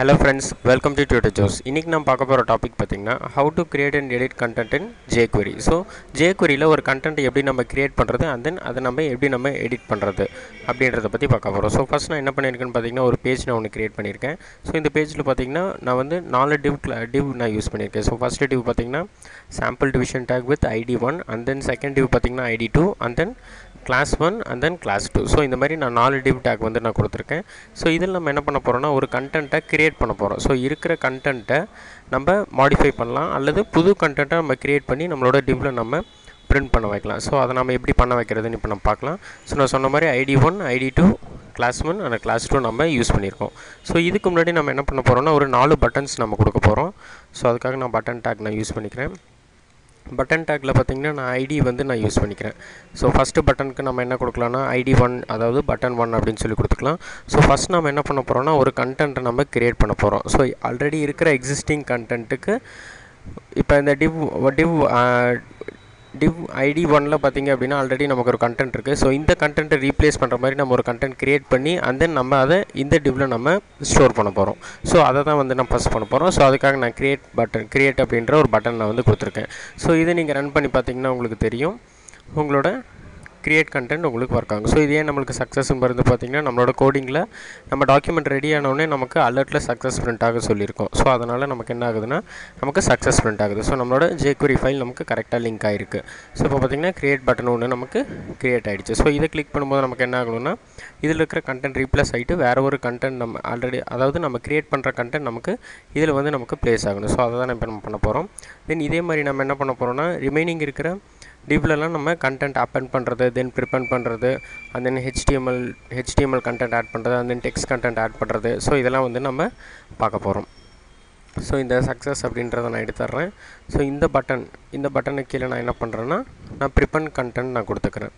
Hello friends, welcome to Tutor Joes. இன்னைக்கு நாம் பார்க்க போகிற டாபிக் பார்த்தீங்கன்னா how to create and edit content in jQuery. So jQueryயில் ஒரு கண்டென்ட் எப்படி நம்ம கிரியேட் பண்ணுறது and then அதை நம்ம எப்படி நம்ம எடிட் பண்ணுறது அப்படின்றத பற்றி பார்க்க போகிறோம். ஸோ ஃபஸ்ட் நான் என்ன பண்ணியிருக்கேன்னு பார்த்தீங்கன்னா ஒரு பேஜ் நான் ஒன்று கிரியேட் பண்ணியிருக்கேன். ஸோ இந்த பேஜில் பார்த்தீங்கன்னா நான் வந்து 4 div நான் யூஸ் பண்ணியிருக்கேன். ஸோ ஃபஸ்ட்டு div பார்த்தீங்கன்னா sample division tag with id1 and then second div பார்த்தீங்கன்னா id2 and then class 1 and then class 2. So இந்த மாதிரி நான் 4 div tag வந்து நான் கொடுத்துருக்கேன். ஸோ இதில் நம்ம என்ன பண்ண போகிறோம்னா ஒரு கண்டென்ட்டை கிரியேட் பண்ண போகிறோம். ஸோ இருக்கிற கண்டென்ட்டை நம்ம மாடிஃபை பண்ணலாம் அல்லது புது கண்டென்ட்டை நம்ம கிரியேட் பண்ணி நம்மளோட divல நம்ம பிரிண்ட் பண்ண வைக்கலாம். ஸோ அதை நம்ம எப்படி பண்ண வைக்கிறதுன்னு இப்போ நம்ம பார்க்கலாம். ஸோ நான் சொன்ன மாதிரி id1 id2 class 1 and class 2 நம்ம யூஸ் பண்ணியிருக்கோம். ஸோ இதுக்கு முன்னாடி நம்ம என்ன பண்ண போகிறோம்னா ஒரு 4 பட்டன்ஸ் நம்ம கொடுக்க போகிறோம். ஸோ அதுக்காக நான் பட்டன் டேக் நான் யூஸ் பண்ணிக்கிறேன். பட்டன் டேக்கில் பார்த்தீங்கன்னா நான் ஐடி வந்து நான் யூஸ் பண்ணிக்கிறேன். ஸோ ஃபஸ்ட்டு பட்டனுக்கு நம்ம என்ன கொடுக்கலாம்னா ID1 அதாவது பட்டன் 1 அப்படின்னு சொல்லி கொடுத்துக்கலாம். ஸோ ஃபஸ்ட் நம்ம என்ன பண்ண போகிறோம்னா ஒரு கண்டென்ட்டை நம்ம கிரியேட் பண்ண போகிறோம். ஸோ ஆல்ரெடி இருக்கிற எக்ஸிஸ்டிங் கண்டென்ட்டுக்கு இப்போ இந்த div ID1ல பார்த்தீங்க அப்படின்னா ஆல்ரெடி நமக்கு ஒரு கண்டென்ட் இருக்குது. ஸோ இந்த கண்டென்ட்டை ரீப்ளேஸ் பண்ணுற மாதிரி நம்ம ஒரு கண்டென்ட் கிரியேட் பண்ணி and then நம்ம அதை இந்த divல நம்ம ஸ்டோர் பண்ண போகிறோம். ஸோ அதை தான் வந்து நான் ஃபஸ்ட் பண்ண போகிறோம். ஸோ அதுக்காக நான் கிரியேட் அப்படின்ற ஒரு பட்டன் நான் வந்து கொடுத்துருக்கேன். ஸோ இதை நீங்கள் ரன் பண்ணி பார்த்தீங்கன்னா உங்களுக்கு தெரியும் உங்களோட கிரியேட் கண்டென்ட் உங்களுக்கு ஒர்க் ஆகும். ஸோ இது ஏன் நம்மளுக்கு சக்ஸஸ்ன்னு வருது பார்த்தீங்கன்னா நம்மளோட கோடிங்கில் நம்ம டாக்குமெண்ட் ரெடி ஆனோடனே நமக்கு அலர்ட்டில் சக்ஸஸ் பிரிண்ட் ஆக சொல்லியிருக்கோம். ஸோ அதனால் நமக்கு என்ன ஆகுதுன்னா நமக்கு சக்ஸஸ் பிரிண்ட் ஆகுது. ஸோ நம்மளோட jQuery ஃபைல் நமக்கு கரெக்டாக லிங்க் ஆகிருக்கு. ஸோ இப்போ பார்த்தீங்கன்னா கிரியேட் பட்டன் ஒன்று நமக்கு கிரியேட் ஆகிடுச்சு. ஸோ இதை கிளிக் பண்ணும்போது நமக்கு என்ன ஆகணும்னா இதில் இருக்கிற கண்டென்ட் ரீப்ளேஸ் ஆகிட்டு வேறு ஒரு கண்டென்ட் நம்ம ஆல்ரெடி அதாவது நம்ம கிரியேட் பண்ணுற கண்டென்ட் நமக்கு இதில் வந்து நமக்கு ப்ளேஸ் ஆகணும். ஸோ அதை தான் இப்போ நம்ம பண்ண போகிறோம். தென் இதே மாதிரி நம்ம என்ன பண்ண போகிறோம்னா ரிமைனிங் இருக்கிற divலலாம் நம்ம கண்டென்ட் அப்பெண்ட் பண்ணுறது தென் ப்ரிப்பெண்ட் பண்ணுறது and then HTML content add பண்ணுறது and then text content add பண்ணுறது. ஸோ இதெல்லாம் வந்து நம்ம பார்க்க போகிறோம். ஸோ இந்த சக்ஸஸ் அப்படின்றத நான் எடுத்துட்றேன். ஸோ இந்த பட்டனுக்கு கீழே நான் என்ன பண்ணுறேன்னா நான் ப்ரிப்பெண்ட் கண்டென்ட் நான் கொடுத்துக்கிறேன்.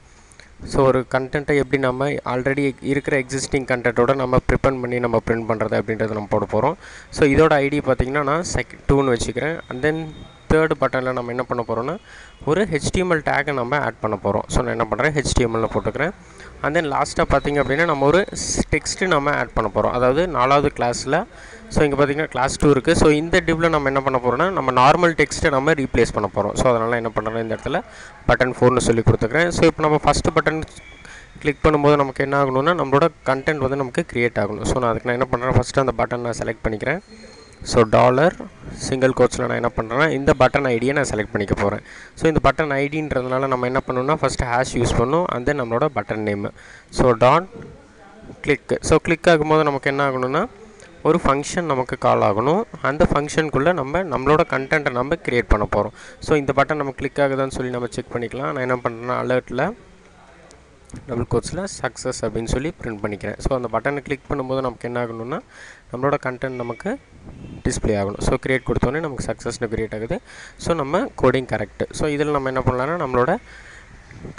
ஸோ ஒரு கண்டென்ட்டை எப்படி நம்ம ஆல்ரெடி இருக்கிற எக்ஸிஸ்டிங் கண்டென்ட்டோட நம்ம ப்ரிப்பெண்ட் பண்ணி நம்ம பிரிண்ட் பண்ணுறது அப்படின்றத நம்ம போட போகிறோம். ஸோ இதோட ஐடி பார்த்திங்கன்னா நான் 2ன்னு வச்சுக்கிறேன். அண்ட் தென் தேர்டு பட்டனில் நம்ம என்ன பண்ண போகிறோன்னா ஒரு HTML டேக்கை நம்ம ஆட் பண்ண போகிறோம். ஸோ நான் என்ன பண்ணுறேன் HTML போட்டுக்கிறேன். அண்ட் தென் லாஸ்ட்டாக பார்த்திங்க அப்படின்னா நம்ம ஒரு டெக்ஸ்ட்டு நம்ம ஆட் பண்ண போகிறோம். அதாவது 4வது கிளாஸில் ஸோ இங்கே பார்த்திங்கன்னா class 2 இருக்குது. ஸோ இந்த divல நம்ம என்ன பண்ண போகிறோம்னா நம்ம நார்மல் டெக்ஸ்ட்டை நம்ம ரீப்ளேஸ் பண்ண போகிறோம். ஸோ அதனால் என்ன பண்ணுறேன் இந்த இடத்துல பட்டன் 4ன்னு சொல்லி கொடுத்துக்கிறேன். ஸோ இப்போ நம்ம ஃபஸ்ட்டு பட்டன் கிளிக் பண்ணும்போது நமக்கு என்ன ஆகணும்னா நம்மளோட கண்டென்ட் வந்து நமக்கு க்ரியேட் ஆகணும். ஸோ நான் அதுக்கு நான் என்ன பண்ணுறேன் ஃபஸ்ட்டு அந்த பட்டன் நான் செலக்ட் பண்ணிக்கிறேன். ஸோ சிங்கிள் கோட்ஸில் நான் என்ன பண்ணுறேன்னா இந்த பட்டன் ஐடியை நான் செலக்ட் பண்ணிக்க போகிறேன். ஸோ இந்த பட்டன் ஐடின்றதுனால நம்ம என்ன பண்ணணும்னா ஃபஸ்ட்டு ஹேஷ் யூஸ் பண்ணணும் அந்த நம்மளோட button name. So click. So click ஆகும்போது நமக்கு என்ன ஆகணும்னா ஒரு ஃபங்க்ஷன் நமக்கு கால் ஆகணும். அந்த ஃபங்க்ஷனுக்குள்ளே நம்மளோட கண்டென்ட்டை நம்ம க்ரியேட் பண்ண போகிறோம். ஸோ இந்த பட்டன் நம்ம கிளிக் ஆகுதான்னு சொல்லி நம்ம செக் பண்ணிக்கலாம். நான் என்ன பண்ணுறேன்னா அலர்ட்டில் டபுள் கோட்ஸில் சக்ஸஸ் அப்படின்னு சொல்லி பிரிண்ட் பண்ணிக்கிறேன். ஸோ அந்த பட்டனை கிளிக் பண்ணும்போது நமக்கு என்ன ஆகணும்னா நம்மளோட கண்டென்ட் நமக்கு டிஸ்பிளே ஆகணும். ஸோ கிரியேட் கொடுத்தோன்னே நமக்கு சக்ஸஸ்னு கிரியேட் ஆகுது. ஸோ நம்ம கோடிங் கரெக்டு. ஸோ இதில் நம்ம என்ன பண்ணலாம்னா நம்மளோட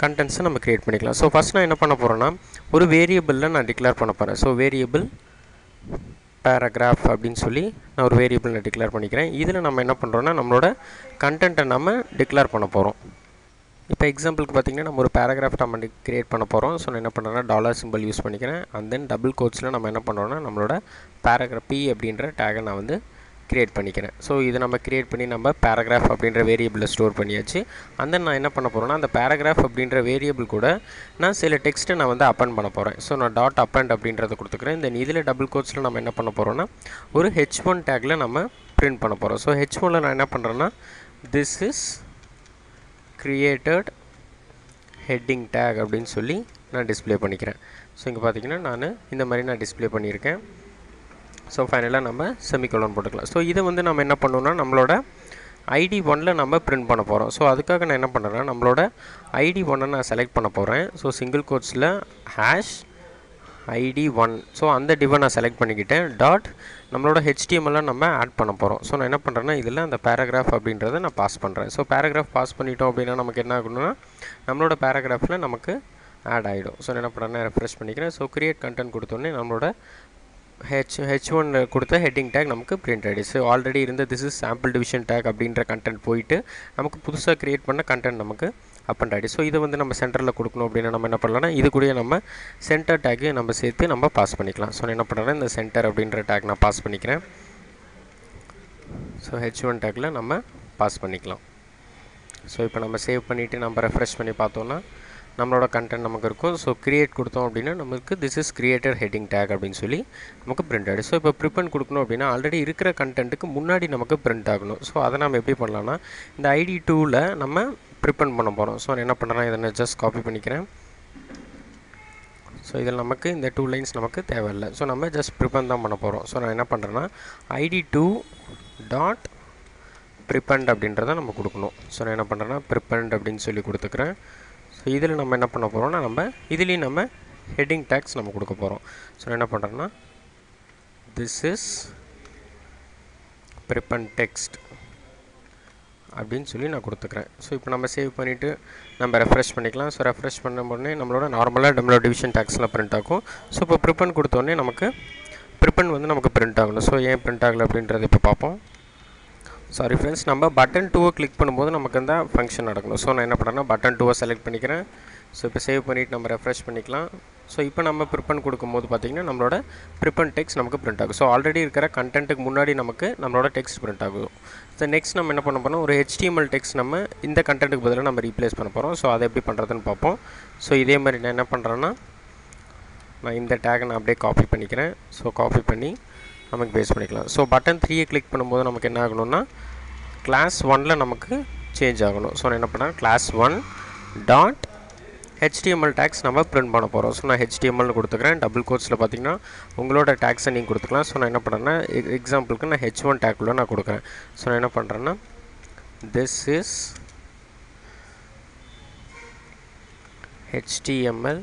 கண்டென்ட்ஸை நம்ம க்ரியேட் பண்ணிக்கலாம். ஸோ ஃபஸ்ட் நான் என்ன பண்ண போகிறேன்னா ஒரு வேரியபிளில் நான் டிக்ளேர் பண்ண போகிறேன். ஸோ வேரியபிள் பேராகிராஃப் அப்படின்னு சொல்லி நான் ஒரு வேரியபிள் நான் டிக்ளேர் பண்ணிக்கிறேன். இதில் நம்ம என்ன பண்ணுறோன்னா நம்மளோட கண்டென்ட்டை நம்ம டிக்ளேர் பண்ண போகிறோம். இப்போ எக்ஸாம்பிளுக்கு பார்த்திங்கன்னா நம்ம ஒரு பேராகிராஃப் நம்ம கிரியேட் பண்ண போகிறோம். ஸோ நான் என்ன பண்ணுறேன்னா டாலர் சிம்பிள் யூஸ் பண்ணிக்கிறேன். அண்ட் தென் டபுள் கோட்ஸில் நம்ம என்ன பண்ணுறோன்னா நம்மளோட பேராகிராஃப் P அப்படின்ற டேகை நான் வந்து கிரியேட் பண்ணிக்கிறேன். ஸோ இதை நம்ம கிரியேட் பண்ணி நம்ம பேராகிராஃப் அப்படின்ற வேரியபிளில் ஸ்டோர் பண்ணியாச்சு. அண்ட் தென் நான் என்ன பண்ண போகிறேன்னா அந்த பேராகிராஃப் அப்படின்ற வேரியபிள் கூட நான் சில டெக்ஸ்ட்டை நான் வந்து அப்பெண்ட் பண்ண போகிறேன். ஸோ நான் append அப்படின்றத கொடுத்துக்கிறேன். தென் இதில் டபுள் கோட்ஸில் நம்ம என்ன பண்ண போகிறோன்னா ஒரு H1 டேக்கில் நம்ம பிரிண்ட் பண்ண போகிறோம். ஸோ H1ல் நான் என்ன பண்ணுறேன்னா this is created heading take அப்படின்னு சொல்லி நான் டிஸ்பிளே பண்ணிக்கிறேன். ஸோ இங்கே பார்த்தீங்கன்னா நான் இந்த மாதிரி நான் டிஸ்பிளே பண்ணியிருக்கேன். ஸோ ஃபைனலாக நம்ம செமிகோலன் போட்டுக்கலாம். ஸோ இதை வந்து நம்ம என்ன பண்ணணும்னா நம்மளோட ID1ல் நம்ம பிரிண்ட் பண்ண போகிறோம். ஸோ அதுக்காக நான் என்ன பண்ணுறேன்னா நம்மளோட ID1 நான் செலக்ட் பண்ண போகிறேன். ஸோ சிங்கிள் கோட்ஸில் ஹேஷ் ID1. ஸோ அந்த டிவை நான் செலக்ட் பண்ணிக்கிட்டேன். நம்மளோட HTML நம்ம ஆட் பண்ண போகிறோம். ஸோ நான் என்ன பண்ணுறேன்னா இதில் அந்த பேராகிராஃப் அப்படின்றத நான் பாஸ் பண்ணுறேன். ஸோ பேராகிராஃப் பாஸ் பண்ணிட்டோம் அப்படின்னா நமக்கு என்ன ஆகணும்னா நம்மளோட பேராகிராஃபில் நமக்கு ஆட் ஆகிடும். ஸோ நான் என்ன பண்ணுறேன்னா ரெஃப்ரெஷ் பண்ணிக்கிறேன். ஸோ கிரியேட் கண்டென்ட் கொடுத்தோன்னே நம்மளோட H1 கொடுத்த ஹெட்டிங் டேக் நமக்கு பிரிண்ட் ஆகிடுச்சு. ஆல்ரெடி இருந்த this is sample division take அப்படின்ற கண்டென்ட் போயிட்டு நமக்கு புதுசாக க்ரியேட் பண்ண கண்டென்ட் நமக்கு அப் அண்ட் ஐடி. ஸோ இதை வந்து நம்ம சென்டரில் கொடுக்கணும் அப்படின்னா நம்ம என்ன பண்ணலாம்னா இது கூட நம்ம சென்டர் டேக்கு நம்ம சேர்த்து நம்ம பாஸ் பண்ணிக்கலாம். ஸோ நான் என்ன பண்ணுறேன்னா இந்த சென்டர் அப்படின்ற டேக் நான் பாஸ் பண்ணிக்கிறேன். ஸோ H1 டேக்கில் நம்ம பாஸ் பண்ணிக்கலாம். ஸோ இப்போ நம்ம சேவ் பண்ணிவிட்டு நம்ம ரெஃப்ரெஷ் பண்ணி பார்த்தோன்னா நம்மளோட கண்டென்ட் நமக்கு இருக்கும். ஸோ கிரியேட் கொடுத்தோம் அப்படின்னா நமக்கு this is created heading take அப்படின்னு சொல்லி நமக்கு பிரிண்ட் ஆகிடும். ஸோ இப்போ ப்ரிப்பன் கொடுக்கணும் அப்படின்னா ஆல்ரெடி இருக்கிற கண்டென்ட்டுக்கு முன்னாடி நமக்கு பிரிண்ட் ஆகணும். ஸோ அதை நம்ம எப்படி பண்ணலாம்னா இந்த ஐடி 2ல் நம்ம ப்ரிப்பன் பண்ண போகிறோம். ஸோ நான் என்ன பண்ணுறேன் இதை நான் ஜஸ்ட் காப்பி பண்ணிக்கிறேன். ஸோ இதில் நமக்கு இந்த 2 லைன்ஸ் நமக்கு தேவையில்லை. ஸோ நம்ம ஜஸ்ட் ப்ரிப்பன் தான் பண்ண போகிறோம். ஸோ நான் என்ன பண்ணுறேன்னா ID2 டாட் ப்ரிப்பண்ட் அப்படின்றத நம்ம கொடுக்கணும். ஸோ நான் என்ன பண்ணுறேன்னா ப்ரிப்பண்ட் அப்படின்னு சொல்லி கொடுத்துக்கிறேன். ஸோ இதில் நம்ம என்ன பண்ண போகிறோம்னா நம்ம இதுலேயும் நம்ம ஹெட்டிங் டேக்ஸ் நம்ம கொடுக்க போகிறோம். ஸோ நான் என்ன பண்ணுறேன்னா திஸ் இஸ் ப்ரிப்பண்ட் டெக்ஸ்ட் அப்படின்னு சொல்லி நான் கொடுத்துக்கிறேன். ஸோ இப்போ நம்ம சேவ் பண்ணிவிட்டு நம்ம ரெஃப்ரெஷ் பண்ணிக்கலாம். ஸோ ரெஃப்ரெஷ் பண்ண உடனே நம்மளோட நார்மலாக நம்மளோட டிவிஷன் டேக்ஸில் பிரிண்ட் ஆகும். ஸோ இப்போ ப்ரிப்பன் கொடுத்தோடனே நமக்கு ப்ரிப்பன் வந்து நமக்கு பிரிண்ட் ஆகணும். ஸோ ஏன் பிரிண்ட் ஆகலை அப்படின்றத இப்போ பார்ப்போம். சாரி ஃப்ரெண்ட்ஸ், நம்ம பட்டன் 2 கிளிக் பண்ணும்போது நமக்கு அந்த ஃபங்க்ஷன் நடக்கணும். ஸோ நான் என்ன பண்ணுறேன்னா பட்டன் 2 செலக்ட் பண்ணிக்கிறேன். ஸோ இப்போ சேவ் பண்ணிவிட்டு நம்ம ரெஃப்ரெஷ் பண்ணிக்கலாம். ஸோ இப்போ நம்ம ப்ரிப்பன் கொடுக்கும்போது பார்த்திங்கன்னா நம்மளோட ப்ரிப்பன் டெக்ஸ்ட் நமக்கு பிரிண்ட் ஆகும். ஸோ ஆல்ரெடி இருக்கிற கண்டென்ட்டுக்கு முன்னாடி நமக்கு நம்மளோட டெக்ஸ்ட் பிரிண்ட் ஆகும். ஸோ நெக்ஸ்ட் நம்ம என்ன பண்ண போகிறோம், ஒரு HTML டெக்ஸ்ட் நம்ம இந்த கண்டென்ட்டுக்கு பதிலாக நம்ம ரீப்ளேஸ் பண்ண போகிறோம். ஸோ அதை எப்படி பண்ணுறதுன்னு பார்ப்போம். ஸோ இதே மாதிரி நான் என்ன பண்ணுறேன்னா நான் இந்த டேகை நான் அப்படியே காப்பி பண்ணிக்கிறேன். ஸோ காப்பி பண்ணி நமக்கு பேஸ் பண்ணிக்கலாம். ஸோ பட்டன் 3 கிளிக் பண்ணும்போது நமக்கு என்ன ஆகணும்னா கிளாஸ் 1ல் நமக்கு சேஞ்ச் ஆகணும். ஸோ நான் என்ன பண்ணுறேன் கிளாஸ் 1 டாட் HTML டேக்ஸ் நம்ம பிரிண்ட் பண்ண போகிறோம். ஸோ நான் HTMLனு கொடுத்துக்கிறேன். டபுள் கோட்ஸில் பார்த்தீங்கன்னா உங்களோட டேக்ஸை நீங்கள் கொடுத்துக்கலாம். ஸோ நான் என்ன பண்ணுறேன்னா எக்ஸாம்பிளுக்கு நான் H1 டேக்குள்ளே நான் கொடுக்குறேன். ஸோ நான் என்ன பண்ணுறேன்னா திஸ் இஸ் HTML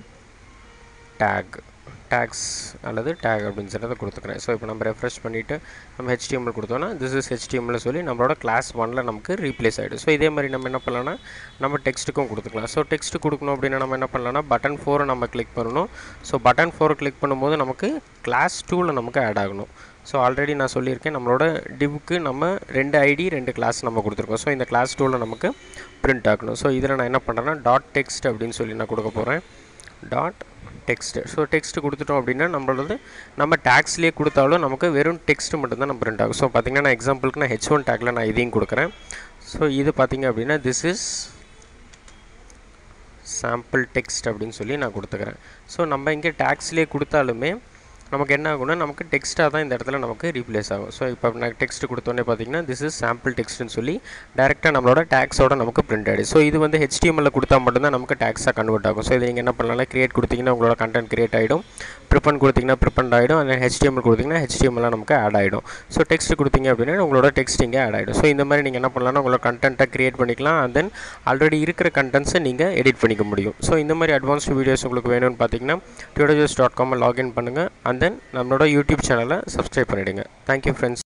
டேக்ஸ் அல்லது டேக் அப்படின்னு சொல்லி கொடுத்துக்கிறேன். ஸோ இப்போ நம்ம ரெஃப்ரெஷ் பண்ணிவிட்டு நம்ம HTML கொடுத்தோன்னா திஸ் இஸ் HTML சொல்லி நம்மளோட கிளாஸ் 1ல் நமக்கு ரீப்ளேஸ் ஆகிடும். ஸோ இதே மாதிரி நம்ம என்ன பண்ணலாம்னா நம்ம டெக்ஸ்ட்டுக்கும் கொடுத்துக்கலாம். ஸோ டெக்ஸ்ட் கொடுக்கணும் அப்படின்னா நம்ம என்ன பண்ணலாம்னா பட்டன் 4 நம்ம கிளிக் பண்ணணும். ஸோ பட்டன் 4 கிளிக் பண்ணும்போது நமக்கு கிளாஸ் 2ல் நமக்கு ஆட் ஆகணும். ஸோ ஆல்ரெடி நான் சொல்லியிருக்கேன் நம்மளோட டிவ்க்கு நம்ம 2 ஐடி 2 கிளாஸ் நம்ம கொடுத்துருக்கோம். ஸோ இந்த கிளாஸ் 2ல் நமக்கு பிரிண்ட் ஆகணும். ஸோ இதில் நான் என்ன பண்ணுறேன்னா டாட் டெக்ஸ்ட் அப்படின்னு சொல்லி நான் கொடுக்க போகிறேன். Dot text. ஸோ டெக்ஸ்ட் கொடுத்துட்டோம் அப்படின்னா நம்மளோட நம்ம டேக்ஸ்லேயே கொடுத்தாலும் நமக்கு வெறும் டெக்ஸ்ட்டு மட்டும்தான் நம்ம பிரிண்ட் ஆகும். ஸோ பார்த்திங்கன்னா நான் எக்ஸாம்பிளுக்கு நான் H1 டேக்கில் நான் இதையும் கொடுக்குறேன். ஸோ இது பார்த்திங்க அப்படின்னா திஸ் இஸ் சாம்பிள் டெக்ஸ்ட் அப்படின்னு சொல்லி நான் கொடுத்துக்கிறேன். ஸோ நம்ம இங்கே டேக்ஸ்லேயே கொடுத்தாலுமே நமக்கு என்ன ஆகும்னா நமக்கு டெக்ஸ்ட்டாக தான் இந்த இடத்துல நமக்கு ரீப்ளேஸ் ஆகும். ஸோ இப்போ நான் டெக்ஸ்ட் கொடுத்தோன்னே பார்த்தீங்கன்னா திஸ் இஸ் சாம்பிள் டெக்ஸ்ட்னு சொல்லி டேரெக்டாக நம்மளோட டேக்ஸோட நமக்கு பிரிண்ட் ஆகிடும். ஸோ இது வந்து HTML கொடுத்தா மட்டும்தான் நமக்கு டேக்ஸாக கன்வெர்ட் ஆகும். ஸோ இது நீங்கள் என்ன பண்ணலாம், கிரியேட் கொடுத்தீங்கன்னா உங்களோட கண்டென்ட் கிரியேட் ஆகிடும், ப்ரிப்பன் கொடுத்தீங்கன்னா ப்ரிப்பண்ட் ஆகிடும், அண்ட் HTML கொடுத்தீங்கன்னா HTML நமக்கு ஆட் ஆகிடும். ஸோ டெக்ஸ்ட் கொடுத்தீங்க அப்படின்னா உங்களோட டெக்ஸ்ட் இங்கே ஆட் ஆகிடும். ஸோ இந்த மாதிரி நீங்கள் என்ன பண்ணலாம்னா உங்களோட கண்டென்ட்டை கிரியேட் பண்ணிக்கலாம், அண்ட் தென் ஆல்ரெடி இருக்கிற கண்டென்ட்ஸை நீங்கள் எடிட் பண்ணிக்க முடியும். ஸோ இந்த மாதிரி அட்வான்ஸ்டு வீடியோஸ் உங்களுக்கு வேணும்னு பார்த்தீங்கன்னா tutorials.com லாகின் பண்ணுங்கள், அண்ட் தென் நம்மளோட யூடியூப் சேனலை சப்ஸ்கிரைப் பண்ணிவிடுங்க. Thank you friends.